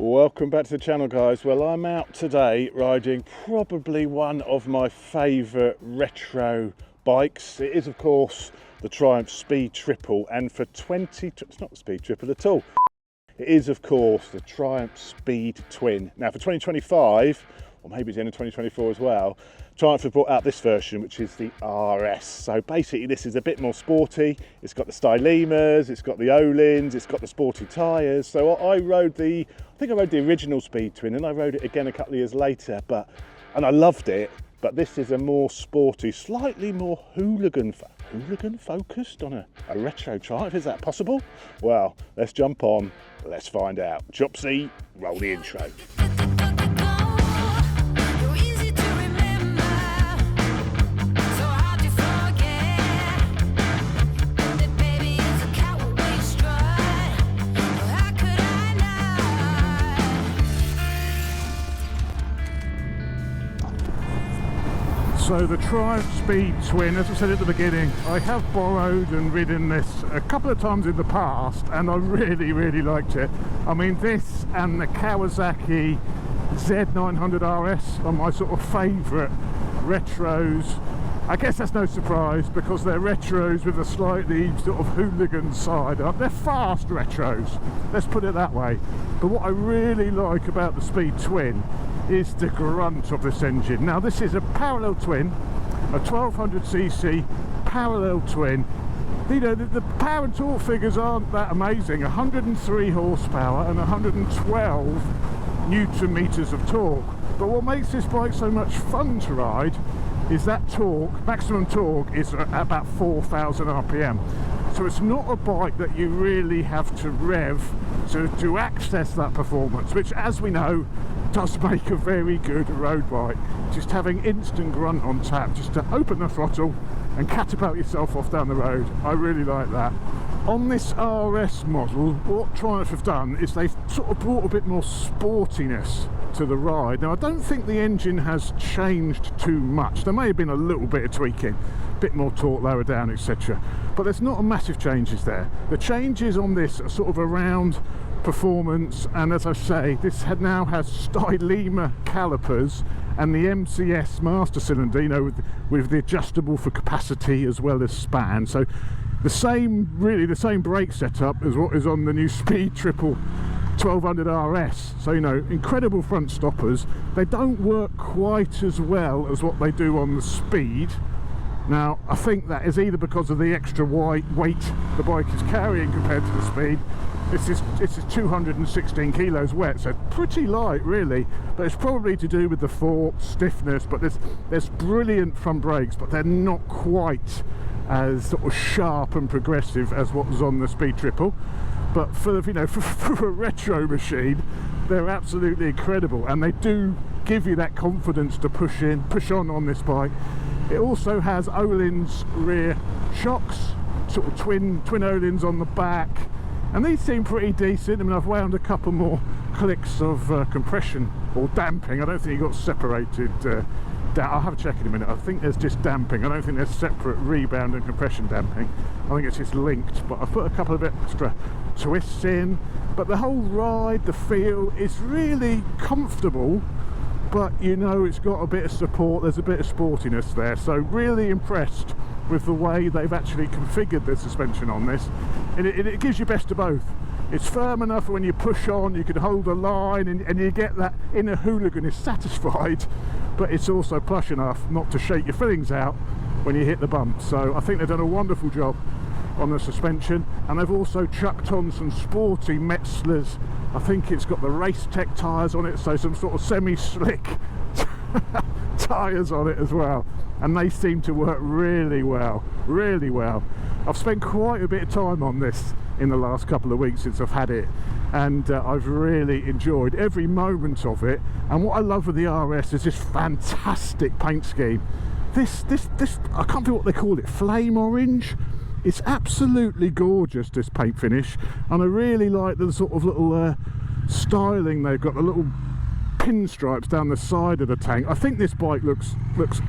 Welcome back to the channel, guys. Well, I'm out today riding probably one of my favourite retro bikes. It is, of course, the Triumph Speed Triple, and for it's not the Speed Triple at all. It is, of course, the Triumph Speed Twin. Now, for 2025, or maybe it's the end of 2024 as well, Triumph have brought out this version, which is the RS. So basically, this is a bit more sporty. It's got the stylemas, it's got the Olins, it's got the sporty tyres. So I rode I think I rode the original Speed Twin, and I rode it again a couple of years later, and I loved it. But this is a more sporty, slightly more hooligan focused on a retro Triumph. Is that possible? Well, let's jump on, let's find out. Chopsy, roll the intro. So the Triumph Speed Twin, as I said at the beginning, I have borrowed and ridden this a couple of times in the past, and I really liked it. I mean, this and the Kawasaki Z900 RS are my sort of favourite retros. I guess that's no surprise because they're retros with a slightly sort of hooligan side. They're fast retros, let's put it that way. But what I really like about the Speed Twin is the grunt of this engine. Now, this is a parallel twin, a 1200cc parallel twin. You know, the power and torque figures aren't that amazing. 103 horsepower and 112 newton meters of torque. But what makes this bike so much fun to ride is that torque, maximum torque, is at about 4,000 RPM. So it's not a bike that you really have to rev to access that performance, which, as we know, does make a very good road bike. Just having instant grunt on tap, just to open the throttle and catapult yourself off down the road. I really like that. On this RS model, what Triumph have done is they've sort of brought a bit more sportiness to the ride. Now, I don't think the engine has changed too much. There may have been a little bit of tweaking, a bit more torque lower down, etc. But there's not a massive changes there. The changes on this are sort of around performance, and as I say, this now has stylema calipers and the MCS master cylinder, you know, with the adjustable for capacity as well as span. So really the same brake setup as what is on the new Speed Triple 1200 RS. So, you know, incredible front stoppers. They don't work quite as well as what they do on the Speed. Now, I think that is either because of the extra weight the bike is carrying compared to the Speed. This is 216 kilos wet, so pretty light really, but it's probably to do with the fork stiffness. But there's brilliant front brakes, but they're not quite as sort of sharp and progressive as what was on the Speed Triple. But for a retro machine, they're absolutely incredible, and they do give you that confidence to push on this bike. It also has Öhlins rear shocks, sort of twin Öhlins on the back, and these seem pretty decent. I mean, I've wound a couple more clicks of compression or damping. I don't think you got separated. I'll have a check in a minute. I think there's just damping. I don't think there's separate rebound and compression damping. I think it's just linked, but I've put a couple of extra twists in. But the whole ride, the feel is really comfortable, but you know, it's got a bit of support, there's a bit of sportiness there. So really impressed with the way they've actually configured the suspension on this, and it gives you best of both. It's firm enough when you push on, you can hold a line, and you get that inner hooligan is satisfied, but it's also plush enough not to shake your fillings out when you hit the bump. So I think they've done a wonderful job on the suspension, and they've also chucked on some sporty Metzlers. I think it's got the Race Tech tyres on it, so some sort of semi-slick tyres on it as well, and they seem to work really well. I've spent quite a bit of time on this in the last couple of weeks since I've had it, and I've really enjoyed every moment of it. And what I love with the RS is this fantastic paint scheme. This I can't think what they call it, flame orange. It's absolutely gorgeous, this paint finish, and I really like the sort of little styling they've got, the little pinstripes down the side of the tank. I think this bike looks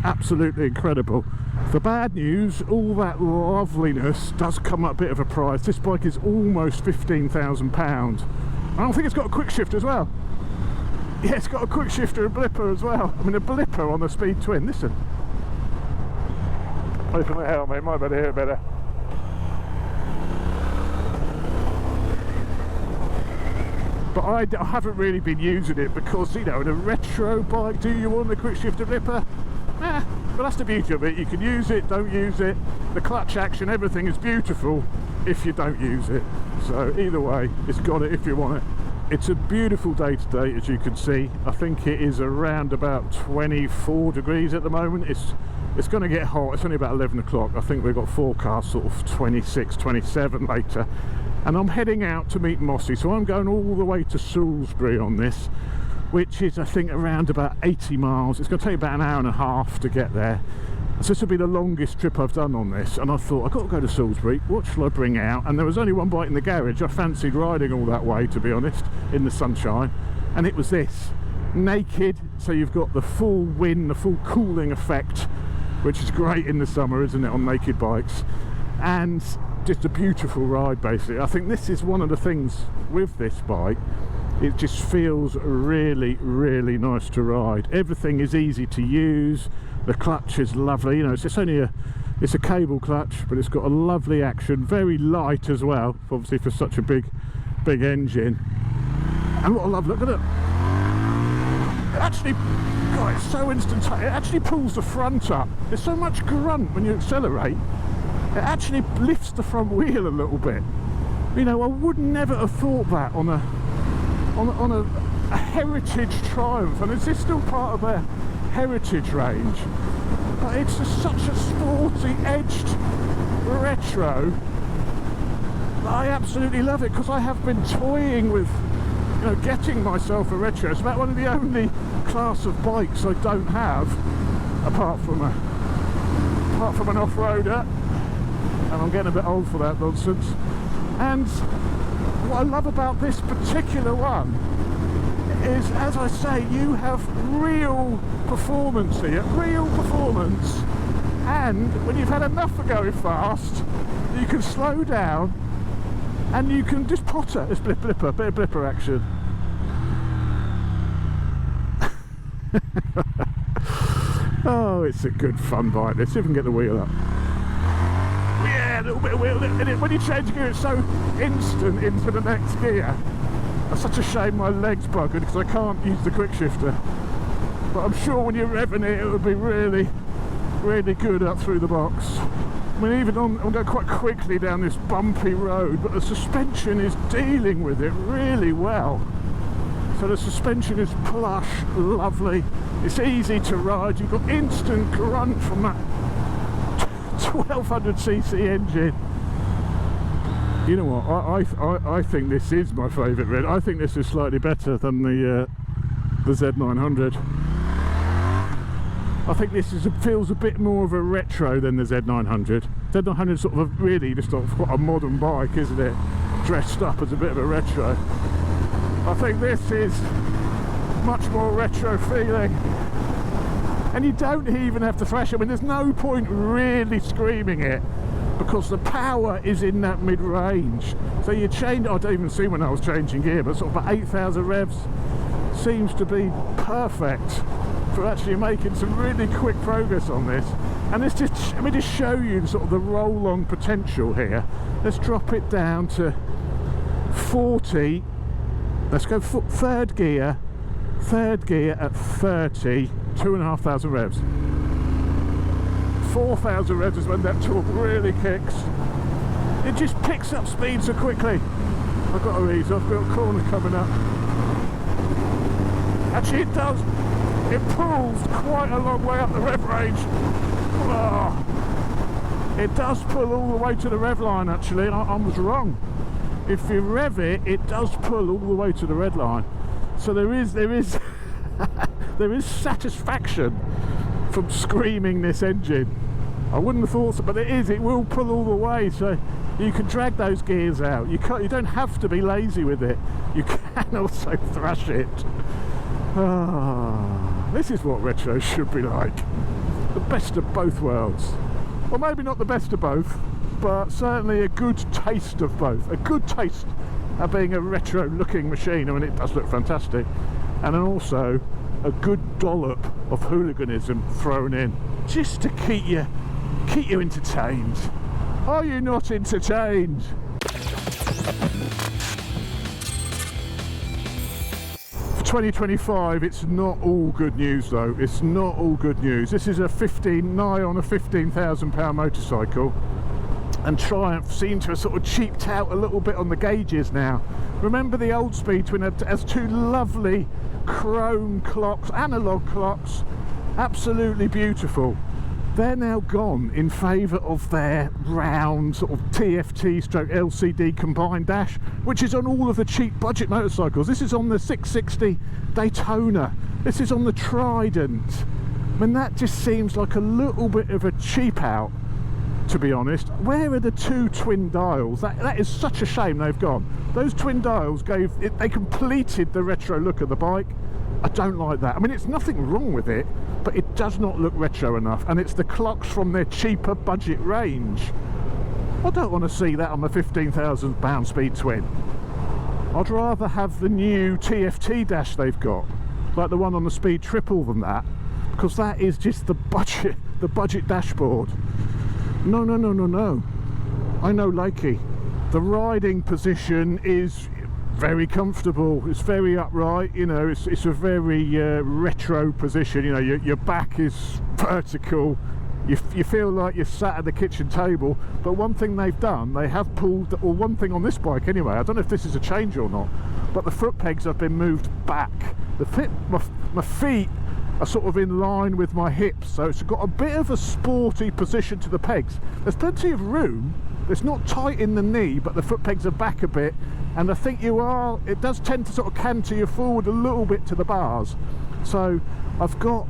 absolutely incredible. The bad news, all that loveliness does come at a bit of a price. This bike is almost £15,000. I don't think it's got a quick shift as well. Yeah, it's got a quick shifter and blipper as well. I mean, a blipper on the Speed Twin. Listen. Open the helmet, might better hear it better. But I haven't really been using it because, you know, in a retro bike, do you want a quick shifter blipper? But that's the beauty of it. You can use it, don't use it. The clutch action, everything is beautiful if you don't use it. So either way, it's got it if you want it. It's a beautiful day today, as you can see. I think it is around about 24 degrees at the moment. It's going to get hot. It's only about 11 o'clock. I think we've got forecast sort of 26, 27 later. And I'm heading out to meet Mossy. So I'm going all the way to Salisbury on this, which is, I think, around about 80 miles. It's going to take about an hour and a half to get there. So this will be the longest trip I've done on this, and I thought, I've got to go to Salisbury, what shall I bring out? And there was only one bike in the garage. I fancied riding all that way, to be honest, in the sunshine, and it was this. Naked, so you've got the full wind, the full cooling effect, which is great in the summer, isn't it, on naked bikes, and just a beautiful ride, basically. I think this is one of the things with this bike. It just feels really, really nice to ride. Everything is easy to use. The clutch is lovely. You know, it's only it's a cable clutch, but it's got a lovely action. Very light as well, obviously for such a big engine. And what I love, look at it. It actually, God, it's so instantaneous. It actually pulls the front up. There's so much grunt when you accelerate. It actually lifts the front wheel a little bit. You know, I would never have thought that on a heritage Triumph. And is this still part of their heritage range? But it's just such a sporty edged retro that I absolutely love it, because I have been toying with, you know, getting myself a retro. It's about one of the only class of bikes I don't have, apart from an off-roader, and I'm getting a bit old for that nonsense. And what I love about this particular one is, as I say, you have real performance here, real performance, and when you've had enough of going fast, you can slow down and you can just potter. It's blipper, bit of blipper action. Oh, it's a good fun bike. Let's see if we can get the wheel up. Yeah, a little bit of wheel in it. When you change gear, it's so instant into the next gear. It's such a shame my leg's buggered because I can't use the quick shifter. But I'm sure when you're revving it, it would be really, really good up through the box. I mean, even I'm going quite quickly down this bumpy road, but the suspension is dealing with it really well. So the suspension is plush, lovely. It's easy to ride. You've got instant grunt from that 1200cc engine. You know what? I think this is my favourite red. I think this is slightly better than the Z900. I think this feels a bit more of a retro than the Z900. Z900 is sort of really just sort of quite a modern bike, isn't it? Dressed up as a bit of a retro. I think this is much more retro feeling. And you don't even have to thrash it. I mean, there's no point really screaming it, because the power is in that mid-range. So you change, I don't even see when I was changing gear, but sort of about 8,000 revs seems to be perfect for actually making some really quick progress on this. And let's just, let me just show you sort of the roll-on potential here. Let's drop it down to 40. Let's go third gear at 30, 2,500 revs. 4,000 revs is when that torque really kicks. It just picks up speed so quickly. I've got to ease off, got a corner coming up. Actually it does, it pulls quite a long way up the rev range. Oh, it does pull all the way to the rev line actually, and I was wrong. If you rev it, it does pull all the way to the red line. So there is there is satisfaction from screaming this engine. I wouldn't have thought so, but it will pull all the way, so you can drag those gears out. You don't have to be lazy with it. You can also thrash it. This is what retro should be like. The best of both worlds. Or maybe not the best of both, but certainly a good taste of both. A good taste of being a retro looking machine. I mean, it does look fantastic. and then also a good dollop of hooliganism thrown in, just to keep you entertained. Are you not entertained? For 2025, it's not all good news though. It's not all good news. This is a nigh on a £15,000 motorcycle, and Triumph seem to have sort of cheaped out a little bit on the gauges now. Remember the old Speed Twin has two lovely chrome clocks, analog clocks, absolutely beautiful. They're now gone in favour of their round sort of TFT stroke LCD combined dash, which is on all of the cheap budget motorcycles. This is on the 660 Daytona, this is on the Trident. I mean, that just seems like a little bit of a cheap out, to be honest. Where are the two twin dials? That is such a shame they've gone. Those twin dials they completed the retro look of the bike. I don't like that. I mean, it's nothing wrong with it, but it does not look retro enough, and it's the clocks from their cheaper budget range. I don't want to see that on the £15,000 Speed Twin. I'd rather have the new TFT dash they've got, like the one on the Speed Triple, than that, because that is just the budget dashboard. No. I know Lakey. The riding position is very comfortable, it's very upright, you know, it's a very retro position, you know, your back is vertical, you feel like you're sat at the kitchen table. But one thing they've done, they have pulled, or one thing on this bike anyway, I don't know if this is a change or not, but the foot pegs have been moved back. My feet are sort of in line with my hips, so it's got a bit of a sporty position to the pegs. There's plenty of room, it's not tight in the knee, but the foot pegs are back a bit, and I think it does tend to sort of canter you forward a little bit to the bars. So I've got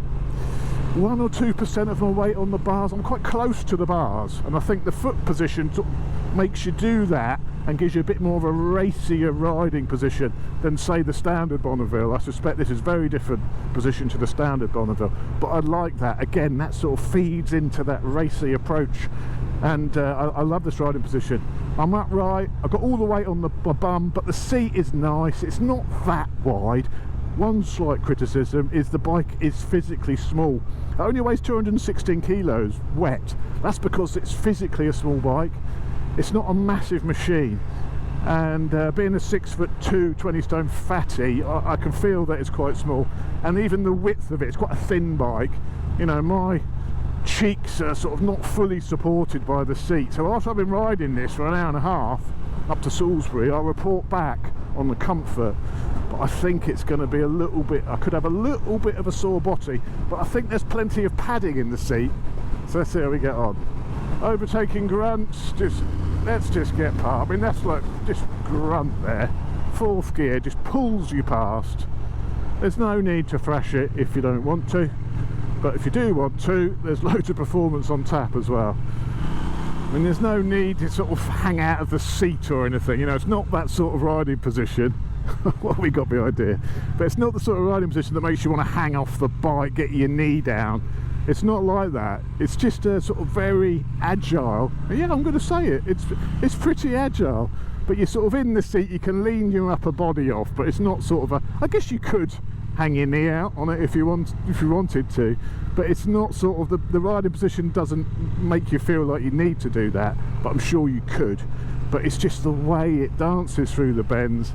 1 or 2% of my weight on the bars. I'm quite close to the bars, and I think the foot position sort of makes you do that and gives you a bit more of a racier riding position than, say, the standard Bonneville. I suspect this is very different position to the standard Bonneville, but I like that. Again, that sort of feeds into that racy approach, and I love this riding position. I'm upright, I've got all the weight on my bum, but the seat is nice, it's not that wide. One slight criticism is the bike is physically small. It only weighs 216 kilos wet. That's because it's physically a small bike. It's not a massive machine, and being a 6'2", 20 stone fatty, I can feel that it's quite small. And even the width of it's quite a thin bike. You know, my cheeks are sort of not fully supported by the seat. So after I've been riding this for an hour and a half up to Salisbury, I'll report back on the comfort. But I think it's going to be a little bit, I could have a little bit of a sore body, but I think there's plenty of padding in the seat. So let's see how we get on. Overtaking grunts, let's just get past. I mean, that's like just grunt there. Fourth gear just pulls you past. There's no need to thrash it if you don't want to, but if you do want to, there's loads of performance on tap as well. I mean, there's no need to sort of hang out of the seat or anything, you know, it's not that sort of riding position. What have we got behind here? But it's not the sort of riding position that makes you want to hang off the bike, get your knee down. It's not like that. It's just a sort of very agile. Yeah, I'm going to say it. It's pretty agile. But you're sort of in the seat, you can lean your upper body off, but it's not sort of a, I guess you could hang your knee out on it if you wanted to, but it's not sort of, the riding position doesn't make you feel like you need to do that, but I'm sure you could. But it's just the way it dances through the bends,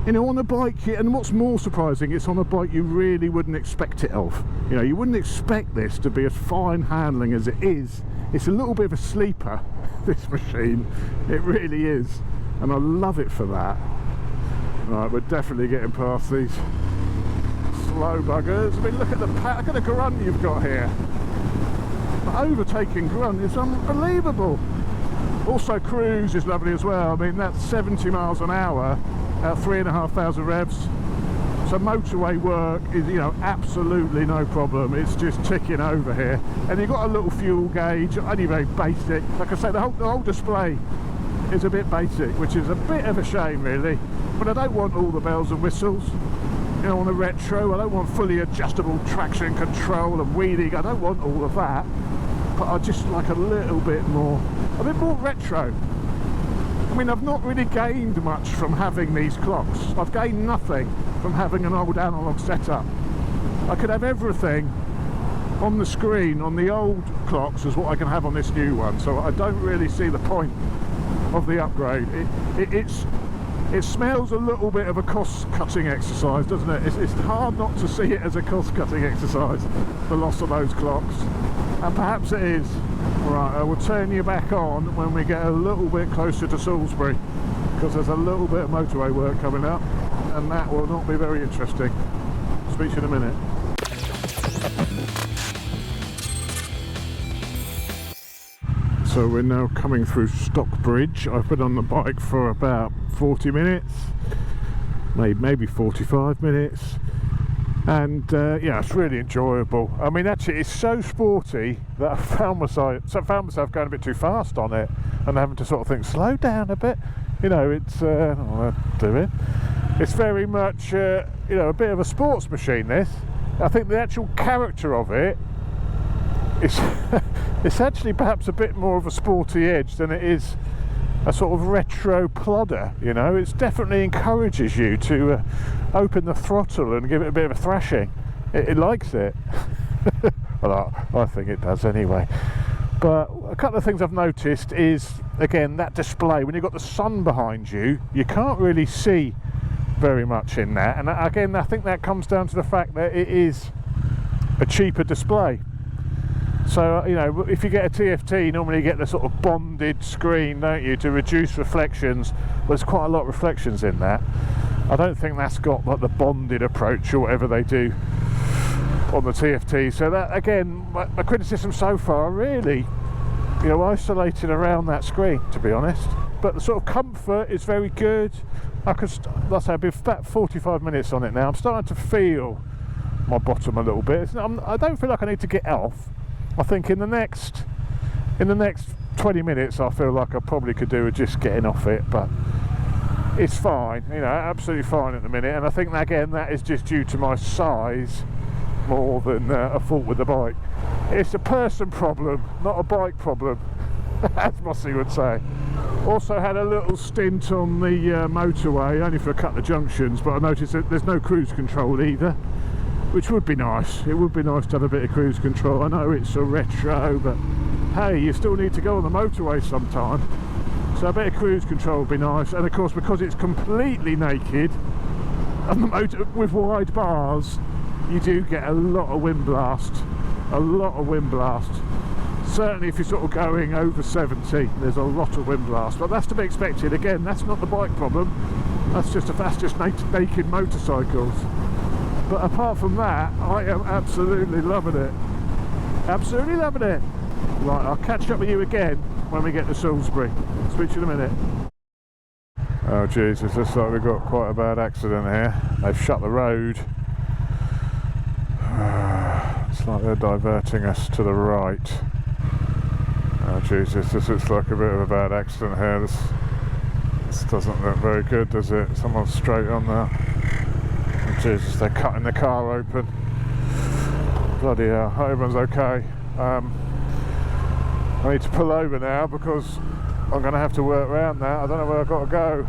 you know, on a bike. And what's more surprising, it's on a bike you really wouldn't expect it of. You know, you wouldn't expect this to be as fine handling as it is. It's a little bit of a sleeper, this machine, it really is, and I love it for that. Right, we're definitely getting past these slow buggers. I mean, look at the grunt you've got here. The overtaking grunt is unbelievable. Also, cruise is lovely as well. I mean, that's 70 miles an hour at 3,500 revs. So motorway work is, you know, absolutely no problem. It's just ticking over here. And you've got a little fuel gauge, only very basic. Like I say, the whole display is a bit basic, which is a bit of a shame really. But I don't want all the bells and whistles. You know, on the retro, I don't want fully adjustable traction control and wheeling. I don't want all of that. But I just like a bit more retro. I mean, I've not really gained much from having these clocks. I've gained nothing. from having an old analog setup. I could have everything on the screen on the old clocks as what I can have on this new one, so I don't really see the point of the upgrade. It smells a little bit of a cost-cutting exercise, doesn't it? It's hard not to see it as a cost-cutting exercise, the loss of those clocks, and perhaps it is. Right, I will turn you back on when we get a little bit closer to Salisbury, because there's a little bit of motorway work coming up, and that will not be very interesting. Speak to you in a minute. So we're now coming through Stockbridge. I've been on the bike for about 40 minutes, maybe 45 minutes, and yeah, it's really enjoyable. I mean, actually it's so sporty that I found myself going a bit too fast on it and having to sort of think, slow down a bit, you know. It's it's very much you know, a bit of a sports machine, this. I think the actual character of it is it's actually perhaps a bit more of a sporty edge than it is a sort of retro plodder, you know. It definitely encourages you to open the throttle and give it a bit of a thrashing. It likes it. Well, I think it does anyway. But a couple of things I've noticed is, again, that display, when you've got the sun behind you, you can't really see very much in that, and again I think that comes down to the fact that it is a cheaper display. So, you know, if you get a TFT, normally you get the sort of bonded screen, don't you, to reduce reflections. There's quite a lot of reflections in that. I don't think that's got like the bonded approach or whatever they do on the TFT. So that, again, my criticism so far, really, you know, isolated around that screen, to be honest. But the sort of comfort is very good. I could, like I say, I've been about 45 minutes on it now. I'm starting to feel my bottom a little bit. I don't feel like I need to get off. I think in the next 20 minutes I feel like I probably could do with just getting off it, but it's fine, you know, absolutely fine at the minute. And I think that, again, that is just due to my size more than a fault with the bike. It's a person problem, not a bike problem, as Mossy would say. Also had a little stint on the motorway, only for a couple of junctions, but I noticed that there's no cruise control either, which would be nice. It would be nice to have a bit of cruise control. I know it's a retro, but hey, you still need to go on the motorway sometime, so a bit of cruise control would be nice. And of course, because it's completely naked and the motor with wide bars, you do get a lot of wind blast, certainly if you're sort of going over 70. There's a lot of wind blast, but that's to be expected. Again, that's not the bike problem, that's just naked motorcycles. But apart from that, I am absolutely loving it. Absolutely loving it. Right, I'll catch up with you again when we get to Salisbury. Speak to you in a minute. Oh Jesus, looks like we've got quite a bad accident here. They've shut the road. It's like they're diverting us to the right. Oh Jesus, this looks like a bit of a bad accident here. This doesn't look very good, does it? Someone's straight on there. Oh Jesus, they're cutting the car open. Bloody hell, everyone's okay. I need to pull over now because I'm going to have to work around that. I don't know where I've got to go.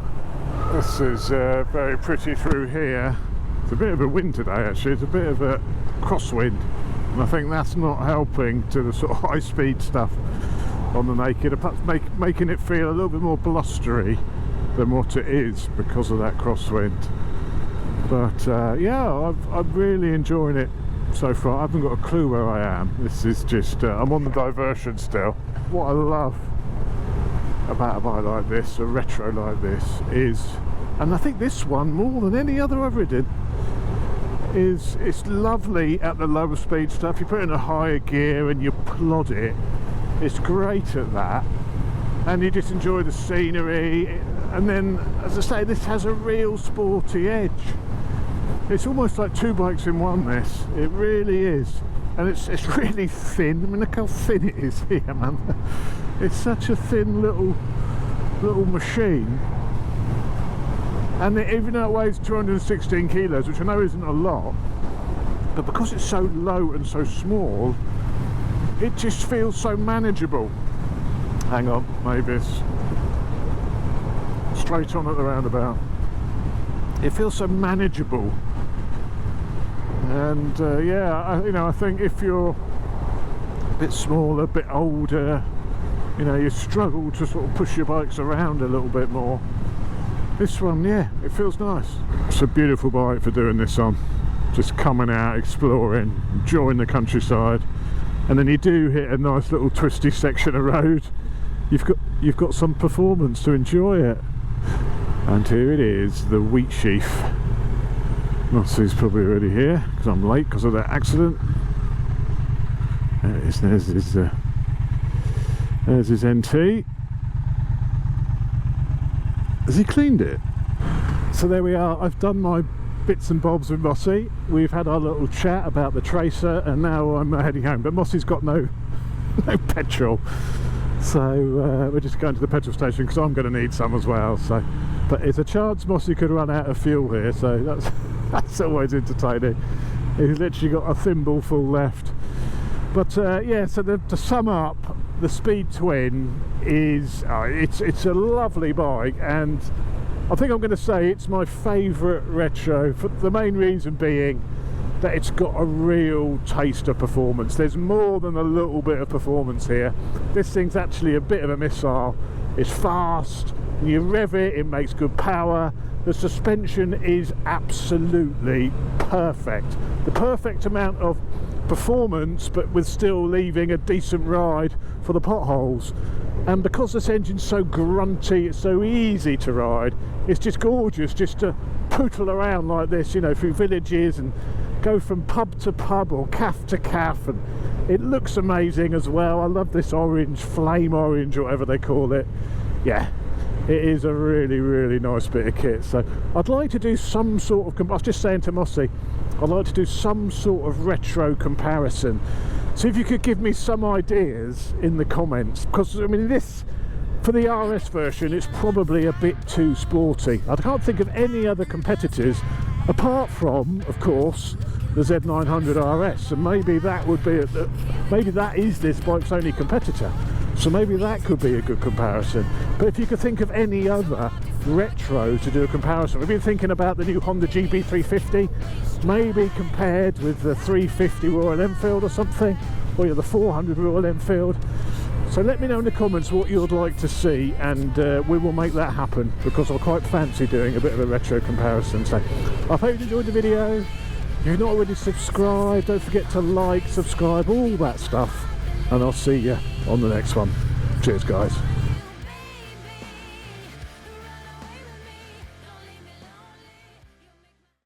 This is very pretty through here. It's a bit of a wind today, actually. It's a bit of a crosswind, and I think that's not helping to the sort of high speed stuff on the naked, perhaps making it feel a little bit more blustery than what it is because of that crosswind. But yeah, I'm really enjoying it so far. I haven't got a clue where I am. This is just I'm on the diversion still. What I love about a bike like this, a retro like this, is, and I think this one more than any other I've ridden, is it's lovely at the lower speed stuff. You put it in a higher gear and you plod it. It's great at that, and you just enjoy the scenery. And then, as I say, this has a real sporty edge. It's almost like two bikes in one, this. It really is. And it's really thin. I mean, look how thin it is here, man. It's such a thin little machine. And even though it weighs 216 kilos, which I know isn't a lot, but because it's so low and so small, it just feels so manageable. Hang on, maybe it's straight on at the roundabout. It feels so manageable And yeah, you know, I think if you're a bit smaller, a bit older, you know, you struggle to sort of push your bikes around a little bit more. This one, yeah, it feels nice. It's a beautiful bike for doing this on. Just coming out, exploring, enjoying the countryside, and then you do hit a nice little twisty section of road. You've got some performance to enjoy it. And here it is, the wheat sheaf. Mossie's probably already here because I'm late because of that accident. There it is. There's his NT. Has he cleaned it? So there we are. I've done my bits and bobs with Mossy. We've had our little chat about the Tracer, and now I'm heading home. But Mossy's got no petrol, so we're just going to the petrol station because I'm going to need some as well. So, but there's a chance Mossy could run out of fuel here, so that's always entertaining. He's literally got a thimble full left. But yeah, so to sum up, the Speed Twin is it's a lovely bike, and I think I'm going to say it's my favourite retro, for the main reason being that it's got a real taste of performance. There's more than a little bit of performance here. This thing's actually a bit of a missile. It's fast, when you rev it, it makes good power. The suspension is absolutely perfect. The perfect amount of performance, but with still leaving a decent ride for the potholes. And because this engine's so grunty, it's so easy to ride, it's just gorgeous just to pootle around like this, you know, through villages and go from pub to pub or calf to calf, and it looks amazing as well. I love this orange, flame orange or whatever they call it. Yeah, it is a really, really nice bit of kit. So I'd like to do some sort of, I was just saying to Mossy, I'd like to do some sort of retro comparison. So if you could give me some ideas in the comments, because I mean this, for the RS version, it's probably a bit too sporty. I can't think of any other competitors apart from, of course, the Z900 RS, and maybe that would be maybe that is this bike's only competitor, so maybe that could be a good comparison. But if you could think of any other retro to do a comparison, we've been thinking about the new Honda GB350, maybe compared with the 350 Royal Enfield or something, or the 400 Royal Enfield. So let me know in the comments what you'd like to see, and we will make that happen, because I quite fancy doing a bit of a retro comparison. So I hope you enjoyed the video. If you've not already subscribed, don't forget to like, subscribe, all that stuff, and I'll see you on the next one. Cheers guys.